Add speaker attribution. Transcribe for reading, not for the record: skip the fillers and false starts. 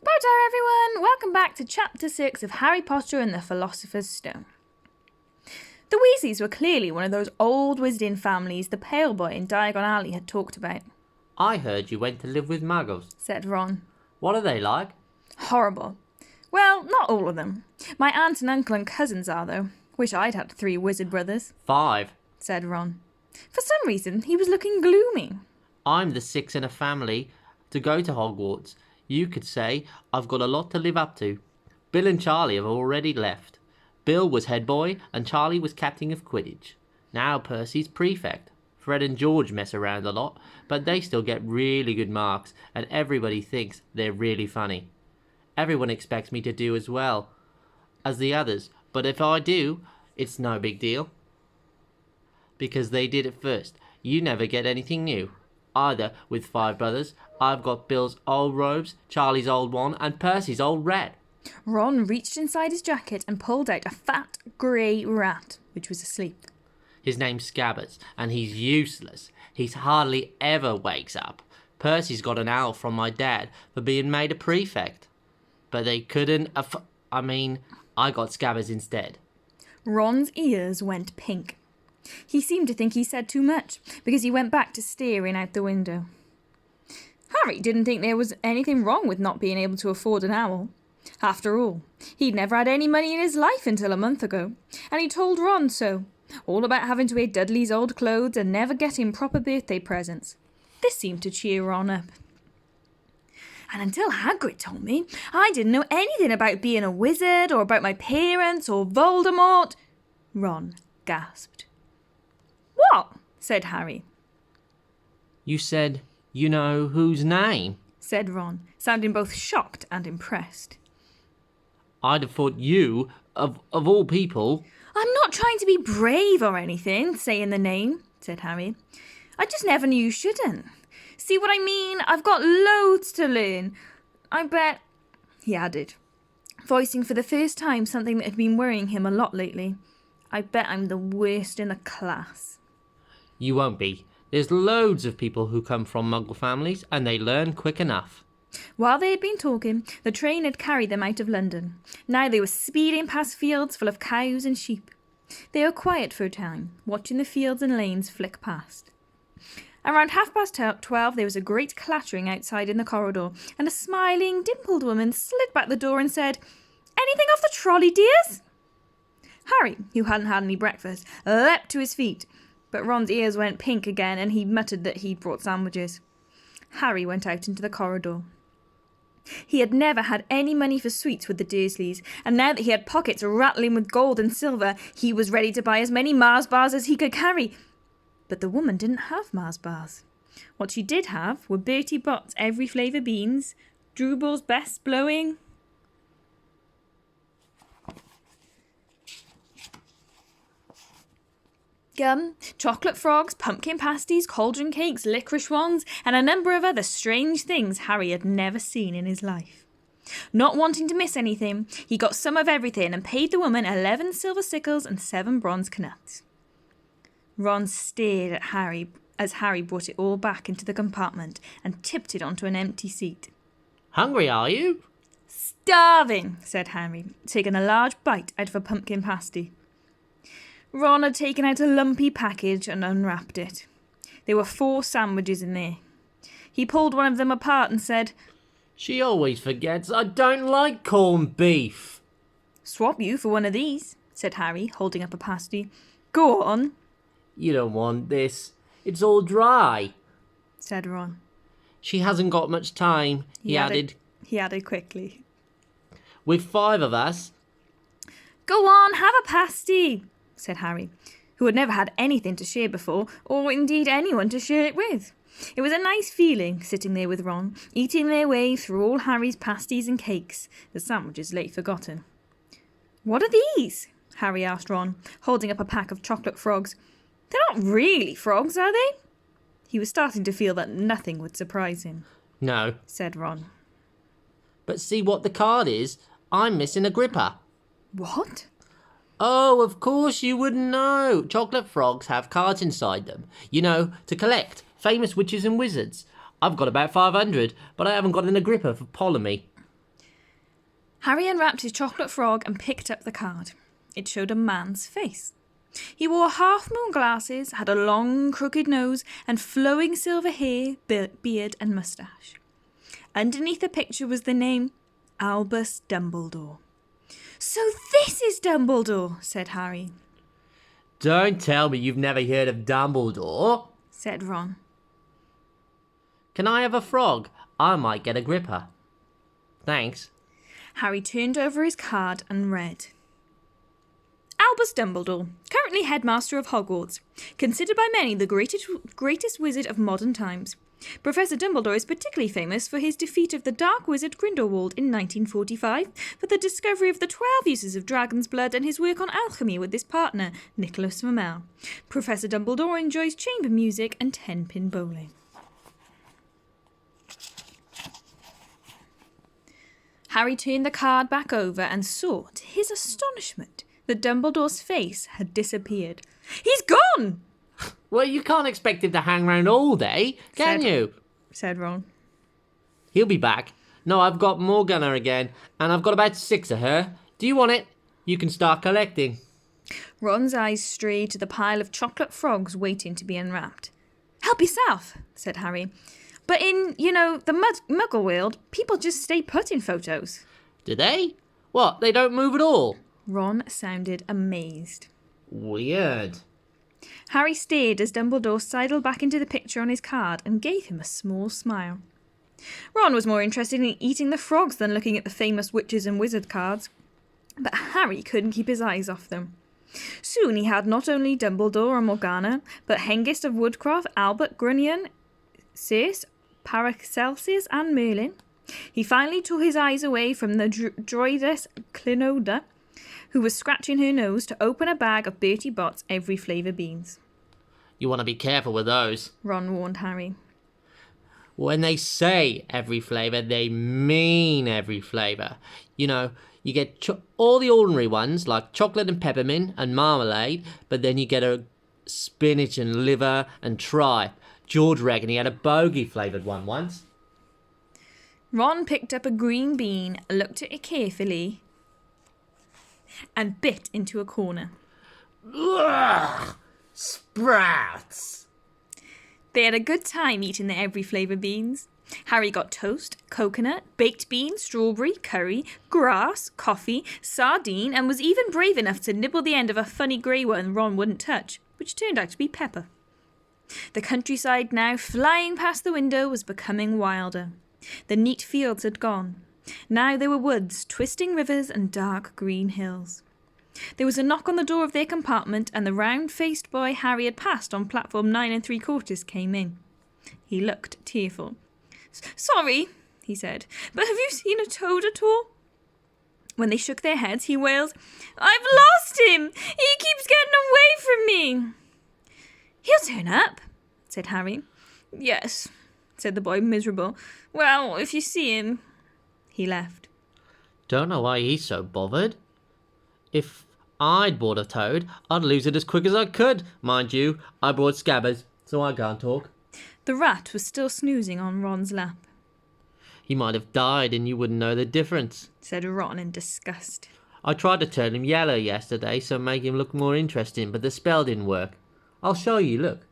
Speaker 1: Hello everyone, welcome back to Chapter 6 of Harry Potter and the Philosopher's Stone. The Weasleys were clearly one of those old Wizarding families the pale boy in Diagon Alley had talked about.
Speaker 2: I heard you went to live with muggles,
Speaker 1: said Ron.
Speaker 2: What are they like?
Speaker 1: Horrible. Well, not all of them. My aunt and uncle and cousins are, though. Wish I'd had 3 wizard brothers,
Speaker 2: 5.
Speaker 1: said Ron. For some reason, he was looking gloomy.
Speaker 2: I'm the 6th in a family to go to Hogwarts. You could say I've got a lot to live up to. Bill and Charlie have already left. Bill was head boy and Charlie was captain of Quidditch. Now Percy's prefect. Fred and George mess around a lot, but they still get really good marks and everybody thinks they're really funny. Everyone expects me to do as well as the others, but if I do, it's no big deal. Because they did it first. You never get anything new. Either with 5 brothers, I've got Bill's old robes, Charlie's old one, and Percy's old rat.
Speaker 1: Ron reached inside his jacket and pulled out a fat, grey rat, which was asleep.
Speaker 2: His name's Scabbers, and he's useless. He's hardly ever wakes up. Percy's got an owl from my dad for being made a prefect. But they couldn't I got Scabbers instead.
Speaker 1: Ron's ears went pink. He seemed to think he said too much, because he went back to staring out the window. Harry didn't think there was anything wrong with not being able to afford an owl. After all, he'd never had any money in his life until a month ago, and he told Ron so, all about having to wear Dudley's old clothes and never getting proper birthday presents. This seemed to cheer Ron up. And until Hagrid told me, I didn't know anything about being a wizard or about my parents or Voldemort. Ron gasped. What? Said Harry.
Speaker 2: You said, you know whose name?
Speaker 1: Said Ron, sounding both shocked and impressed.
Speaker 2: I'd have thought you, of all people...
Speaker 1: I'm not trying to be brave or anything, saying the name, said Harry. I just never knew you shouldn't. See what I mean? I've got loads to learn. I bet, he added, voicing for the first time something that had been worrying him a lot lately. I bet I'm the worst in the class.
Speaker 2: You won't be. There's loads of people who come from Muggle families and they learn quick enough.
Speaker 1: While they had been talking, the train had carried them out of London. Now they were speeding past fields full of cows and sheep. They were quiet for a time, watching the fields and lanes flick past. Around 12:30 there was a great clattering outside in the corridor, and a smiling, dimpled woman slid back the door and said, "Anything off the trolley, dears?" Harry, who hadn't had any breakfast, leapt to his feet, but Ron's ears went pink again and he muttered that he'd brought sandwiches. Harry went out into the corridor. He had never had any money for sweets with the Dursleys, and now that he had pockets rattling with gold and silver, he was ready to buy as many Mars bars as he could carry. But the woman didn't have Mars bars. What she did have were Bertie Bott's every flavour beans, Drubel's best blowing... gum, chocolate frogs, pumpkin pasties, cauldron cakes, licorice wands, and a number of other strange things Harry had never seen in his life. Not wanting to miss anything, he got some of everything and paid the woman 11 silver sickles and 7 bronze knuts. Ron stared at Harry as Harry brought it all back into the compartment and tipped it onto an empty seat.
Speaker 2: Hungry, are you?
Speaker 1: Starving, said Harry, taking a large bite out of a pumpkin pasty. Ron had taken out a lumpy package and unwrapped it. There were 4 sandwiches in there. He pulled one of them apart and said,
Speaker 2: She always forgets I don't like corned beef.
Speaker 1: Swap you for one of these, said Harry, holding up a pasty. Go on.
Speaker 2: You don't want this. It's all dry,
Speaker 1: said Ron.
Speaker 2: She hasn't got much time, he added.
Speaker 1: He added quickly.
Speaker 2: With 5 of us.
Speaker 1: Go on, have a pasty, said Harry, who had never had anything to share before, or indeed anyone to share it with. It was a nice feeling, sitting there with Ron, eating their way through all Harry's pasties and cakes, the sandwiches late forgotten. What are these? Harry asked Ron, holding up a pack of chocolate frogs. They're not really frogs, are they? He was starting to feel that nothing would surprise him.
Speaker 2: No,
Speaker 1: said Ron.
Speaker 2: But see what the card is? I'm missing a gripper.
Speaker 1: What?
Speaker 2: Oh, of course you wouldn't know. Chocolate frogs have cards inside them. You know, to collect. Famous witches and wizards. I've got about 500, but I haven't got an agripper for Ptolemy.
Speaker 1: Harry unwrapped his chocolate frog and picked up the card. It showed a man's face. He wore half-moon glasses, had a long, crooked nose, and flowing silver hair, beard, and moustache. Underneath the picture was the name Albus Dumbledore. "So this is Dumbledore," said Harry.
Speaker 2: Don't tell me you've never heard of Dumbledore,
Speaker 1: said Ron.
Speaker 2: Can I have a frog? I might get a gripper. Thanks.
Speaker 1: Harry turned over his card and read. Albus Dumbledore, currently headmaster of Hogwarts, considered by many the greatest wizard of modern times. Professor Dumbledore is particularly famous for his defeat of the Dark Wizard Grindelwald in 1945, for the discovery of the 12 uses of dragon's blood, and his work on alchemy with his partner, Nicholas Flamel. Professor Dumbledore enjoys chamber music and 10-pin bowling. Harry turned the card back over and saw, to his astonishment, that Dumbledore's face had disappeared. "He's gone!"
Speaker 2: Well, you can't expect him to hang around all day, can you?
Speaker 1: Said Ron.
Speaker 2: He'll be back. No, I've got Morgana again, and I've got about 6 of her. Do you want it? You can start collecting.
Speaker 1: Ron's eyes strayed to the pile of chocolate frogs waiting to be unwrapped. "Help yourself," said Harry. "But in, the Muggle world, people just stay put in photos."
Speaker 2: Do they? What, they don't move at all?
Speaker 1: Ron sounded amazed.
Speaker 2: Weird.
Speaker 1: Harry stared as Dumbledore sidled back into the picture on his card and gave him a small smile. Ron was more interested in eating the frogs than looking at the famous witches and wizard cards, but Harry couldn't keep his eyes off them. Soon he had not only Dumbledore and Morgana, but Hengist of Woodcroft, Albert Grunion, Circe, Paracelsus, and Merlin. He finally took his eyes away from the droidess Clinoda, who was scratching her nose, to open a bag of Bertie Bott's every flavour beans.
Speaker 2: You want to be careful with those.
Speaker 1: Ron warned Harry.
Speaker 2: When they say every flavour, they mean every flavour. You get all the ordinary ones, like chocolate and peppermint and marmalade, but then you get a spinach and liver and tripe. George reckoned he had a bogey flavoured one once.
Speaker 1: Ron picked up a green bean, looked at it carefully, and bit into a corner.
Speaker 2: Ugh! Sprouts!
Speaker 1: They had a good time eating their every flavour beans. Harry got toast, coconut, baked beans, strawberry, curry, grass, coffee, sardine, and was even brave enough to nibble the end of a funny grey one Ron wouldn't touch, which turned out to be pepper. The countryside, now flying past the window, was becoming wilder. The neat fields had gone. Now there were woods, twisting rivers, and dark green hills. There was a knock on the door of their compartment, and the round-faced boy Harry had passed on platform 9 3/4 came in. He looked tearful. "Sorry," he said, "but have you seen a toad at all?" When they shook their heads, he wailed, "I've lost him! He keeps getting away from me!" "He'll turn up," said Harry. "Yes," said the boy, miserable. "Well, if you see him..." He left.
Speaker 2: Don't know why he's so bothered. If I'd bought a toad, I'd lose it as quick as I could. Mind you, I brought Scabbers, so I can't talk.
Speaker 1: The rat was still snoozing on Ron's lap.
Speaker 2: He might have died and you wouldn't know the difference,
Speaker 1: said Ron in disgust.
Speaker 2: I tried to turn him yellow yesterday, so make him look more interesting, but the spell didn't work. I'll show you, look.